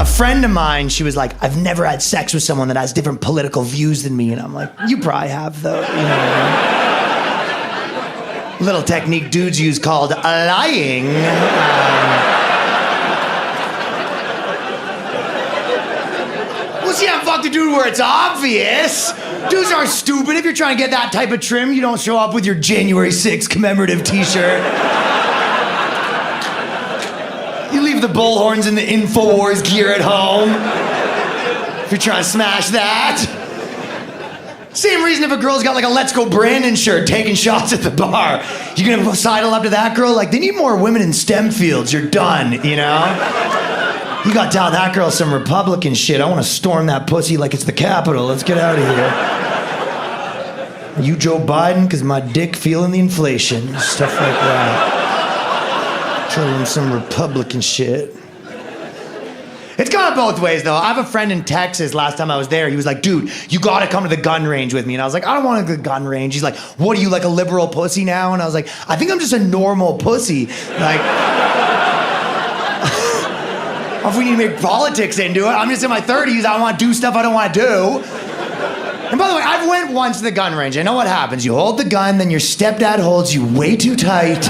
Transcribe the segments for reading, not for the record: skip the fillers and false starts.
A friend of mine, she was like, I've never had sex with someone that has different political views than me. And I'm like, you probably have, though. You know what I mean? Little technique dudes use called lying. Well, see, I'm fucked a dude where it's obvious. Dudes aren't stupid. If you're trying to get that type of trim, you don't show up with your January 6th commemorative t-shirt. You leave the bullhorns and the InfoWars gear at home. If you're trying to smash that. Same reason if a girl's got like a Let's Go Brandon shirt taking shots at the bar. You're gonna sidle up to that girl like, they need more women in STEM fields. You're done, you know? You gotta tell that girl some Republican shit. I wanna storm that pussy like it's the Capitol. Let's get out of here. Are you Joe Biden? Cause my dick feeling the inflation. Stuff like that. Tell him some Republican shit. It's gone both ways, though. I have a friend in Texas, last time I was there, he was like, dude, you gotta come to the gun range with me. And I was like, I don't want to go to the gun range. He's like, what are you, like a liberal pussy now? And I was like, I think I'm just a normal pussy. Like, if we need to make politics into it, I'm just in my 30s, I want to do stuff I don't want to do. And by the way, I've went once to the gun range. I know what happens. You hold the gun, then your stepdad holds you way too tight.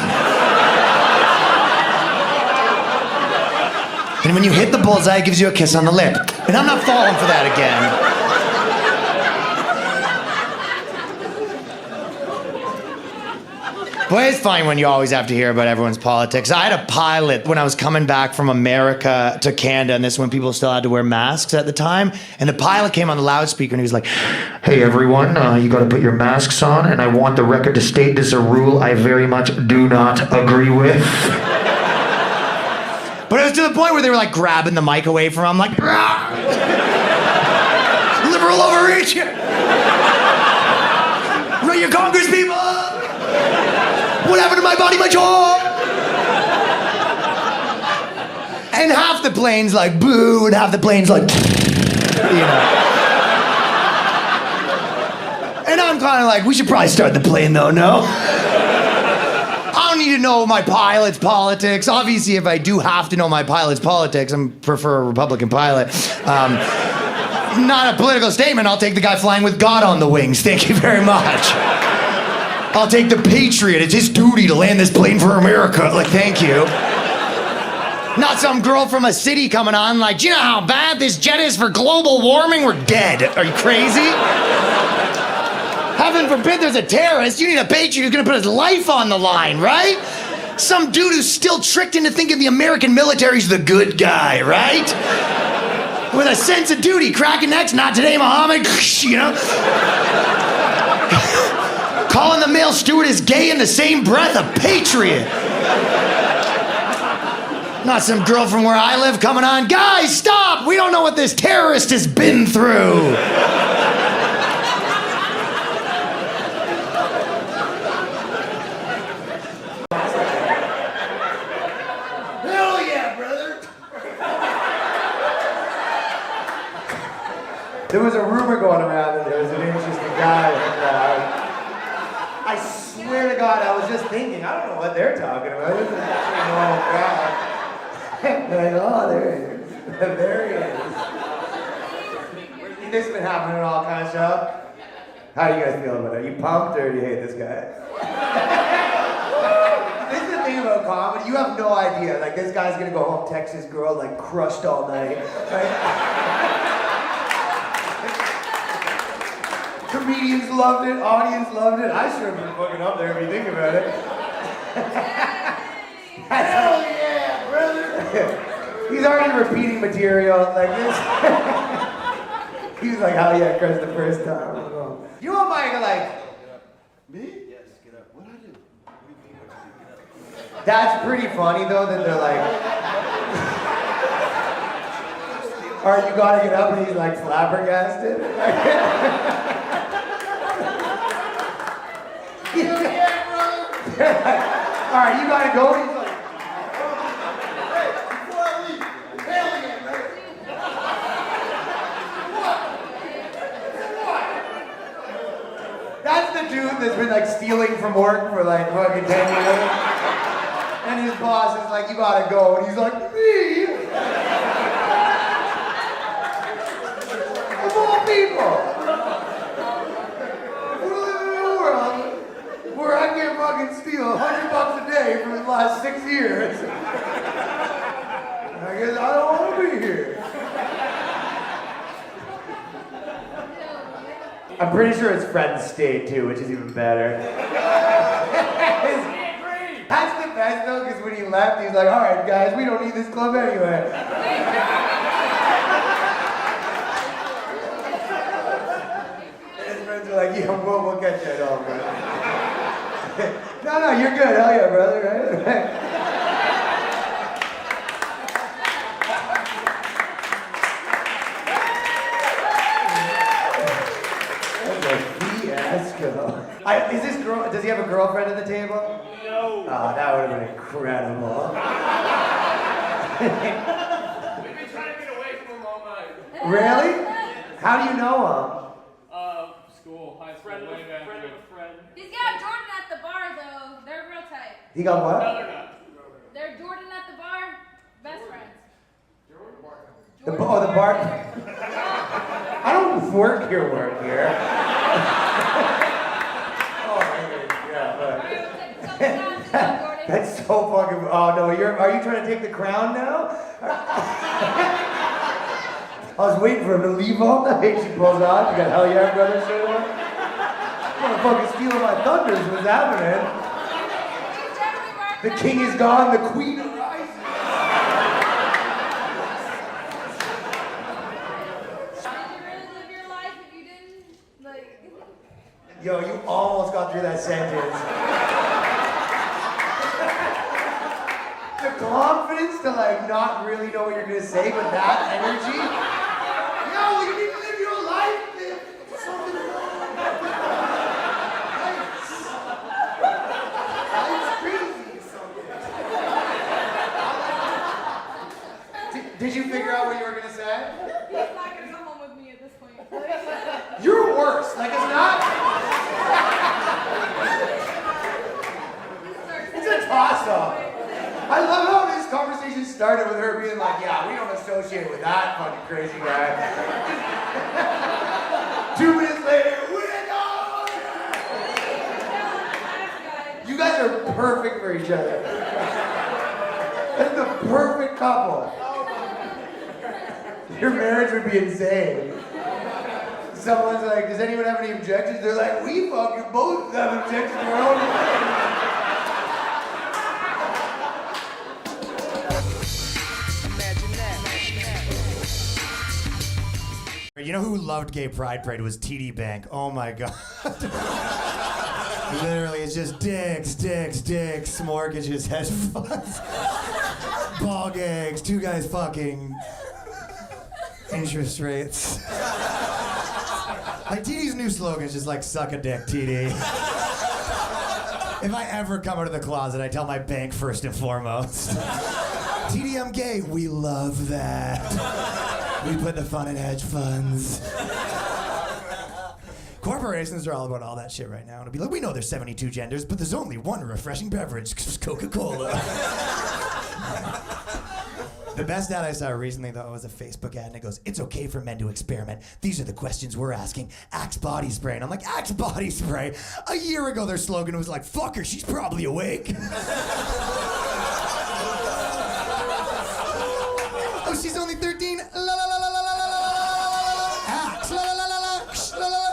And when you hit the bullseye, it gives you a kiss on the lip. And I'm not falling for that again. Boy, it's fine when you always have to hear about everyone's politics. I had a pilot when I was coming back from America to Canada, and this is when people still had to wear masks at the time. And the pilot came on the loudspeaker and he was like, hey everyone, you gotta put your masks on, and I want the record to state this is a rule I very much do not agree with. But it was to the point where they were like grabbing the mic away from him, like, liberal overreach! Right, your Congress people! What happened to my body, my jaw? And half the plane's like, boo, and half the plane's like, you know. And I'm kind of like, we should probably start the plane though, no? I don't need to know my pilot's politics. Obviously, if I do have to know my pilot's politics, I prefer a Republican pilot. Not a political statement. I'll take the guy flying with God on the wings. Thank you very much. I'll take the Patriot. It's his duty to land this plane for America. Like, thank you. Not some girl from a city coming on like, do you know how bad this jet is for global warming? We're dead. Are you crazy? Heaven forbid there's a terrorist. You need a patriot who's gonna put his life on the line, right? Some dude who's still tricked into thinking the American military's the good guy, right? With a sense of duty, cracking necks, not today, Muhammad, you know? Calling the male stewardess gay in the same breath, a patriot. Not some girl from where I live coming on, guys, stop! We don't know what this terrorist has been through. Hell yeah, brother! There was a rumor going around that there was an interesting guy. I swear to God, I was just thinking, I don't know what they're talking about. This is actually a normal crowd. Like, oh, there he is. There he is. This has been happening all kind of stuff. How do you guys feel about it? Are you pumped or do you hate this guy? This is the thing about comedy. You have no idea. Like, this guy's gonna go home, text his girl, like, crushed all night. Right? Comedians loved it, audience loved it. I should have been fucking up there if you think about it. Hell yeah, brother! He's already repeating material like this. He's like, oh yeah, Chris, the first time. You want Mike like, me? Yes, get up. What do I do? That's pretty funny though, that they're like, alright, you gotta get up, and he's like flabbergasted. Alright, you gotta go, and he's like, hey, before I leave, hell yeah, man. What? That's the dude that's been like stealing from work for like fucking 10 years. And his boss is like, you gotta go, and he's like, me? I'm pretty sure his friends stayed too, which is even better. That's the best though, because when he left, he's like, all right, guys, we don't need this club anyway. And his friends are like, yeah, we'll get you at home, bro. No, you're good. Hell yeah, brother, right? Is this girl? Does he have a girlfriend at the table? No. Oh, that would have been incredible. We've been trying to get away from him all night. Really? How do you know him? School, high school, way back. Friend of a friend. He's got Jordan at the bar though. They're real tight. He got what? No, they're not. They're Jordan at the bar. Best friends. The bar. I don't work here. That's so fucking. Oh no, are you trying to take the crown now? I was waiting for him to leave all night. She pulls off. You got hell yeah, brother shirt on. Motherfucker's stealing my thunders. What's happening? The king is gone. The queen arises. Did you really live your life if you didn't? Like. Yo, you almost got through that sentence. The confidence to like not really know what you're gonna say, but that energy. Yo, you need to live your life. There's something wrong. Life's crazy. Did you figure out what you were gonna say? He's not gonna come home with me at this point. You're worse. Like it's not. It's a toss-up. I love how this conversation started with her being like, yeah, we don't associate with that fucking crazy guy. 2 minutes later, we're gone! You guys are perfect for each other. That's the perfect couple. Your marriage would be insane. Someone's like, does anyone have any objections? They're like, we fucking both have objections to our own life. You know who loved Gay Pride Parade was TD Bank. Oh my god. Literally, it's just dicks, mortgages, hedge funds, ball gags, two guys fucking, interest rates. Like TD's new slogan is just like suck a dick, TD. If I ever come out of the closet, I tell my bank first and foremost. TD, I'm gay. We love that. We put the fun in hedge funds. Corporations are all about all that shit right now. It'll be like, we know there's 72 genders, but there's only one refreshing beverage, Coca-Cola. The best ad I saw recently, though, was a Facebook ad, and it goes, it's okay for men to experiment. These are the questions we're asking. Axe body spray. And I'm like, Axe body spray? A year ago, their slogan was like, fuck her, she's probably awake. Oh, she's only 13? La la la la la la la la. Axe. La la la la la la.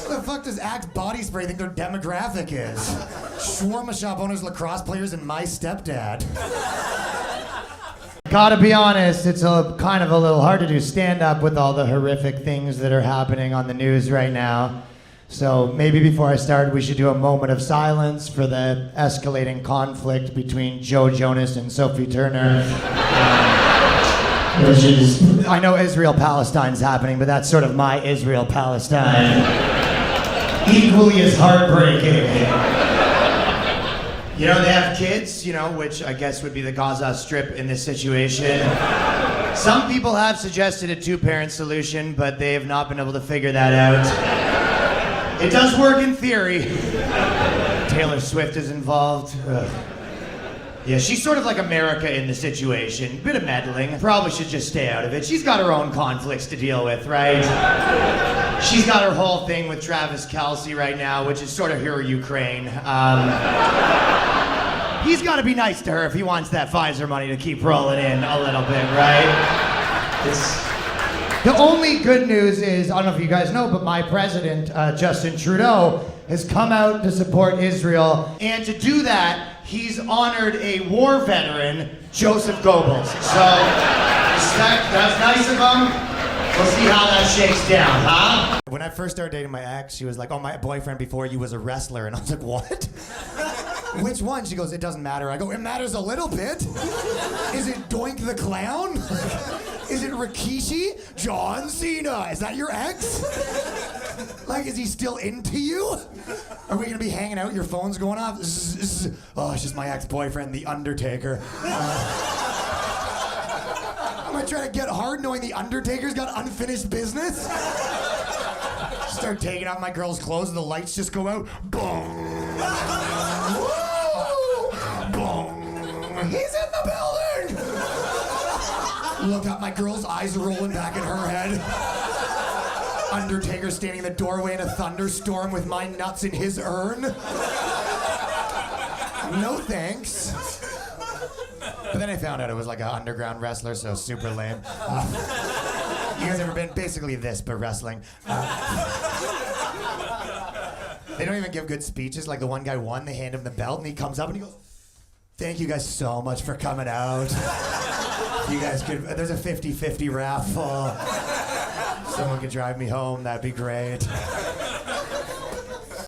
What the fuck does Axe body spray think their demographic is? Shawarma shop owners, lacrosse players, and my stepdad. Gotta be honest, it's kind of a little hard to do stand-up with all the horrific things that are happening on the news right now. So maybe before I start, we should do a moment of silence for the escalating conflict between Joe Jonas and Sophie Turner. Which is, I know Israel-Palestine's happening, but that's sort of my Israel-Palestine. Equally as heartbreaking. You know, they have kids, you know, which I guess would be the Gaza Strip in this situation. Some people have suggested a two-parent solution, but they have not been able to figure that out. It does work in theory. Taylor Swift is involved. Ugh. Yeah, she's sort of like America in the situation. Bit of meddling. Probably should just stay out of it. She's got her own conflicts to deal with, right? She's got her whole thing with Travis Kelce right now, which is sort of her Ukraine. He's got to be nice to her if he wants that Pfizer money to keep rolling in a little bit, right? The only good news is, I don't know if you guys know, but my president, Justin Trudeau, has come out to support Israel. And to do that, he's honored a war veteran, Joseph Goebbels. So, respect, that's nice of him. We'll see how that shakes down, huh? When I first started dating my ex, she was like, oh, my boyfriend before you was a wrestler. And I was like, what? Which one? She goes, it doesn't matter. I go, it matters a little bit. Is it Doink the Clown? Is it Rikishi? John Cena. Is that your ex? Like, is he still into you? Are we gonna be hanging out? Your phone's going off? Oh, it's just my ex-boyfriend, The Undertaker. Am I trying to get hard knowing The Undertaker's got unfinished business? Start taking off my girl's clothes and the lights just go out. Boom! Woo! Boom! He's in the building! Look up, my girl's eyes are rolling back in her head. Undertaker standing in the doorway in a thunderstorm with my nuts in his urn. No thanks. But then I found out it was like an underground wrestler, so super lame. You guys ever been basically this, but wrestling? They don't even give good speeches. Like the one guy won, they hand him the belt, and he comes up and he goes, thank you guys so much for coming out. You guys could, there's a 50-50 raffle. Someone could drive me home, that'd be great.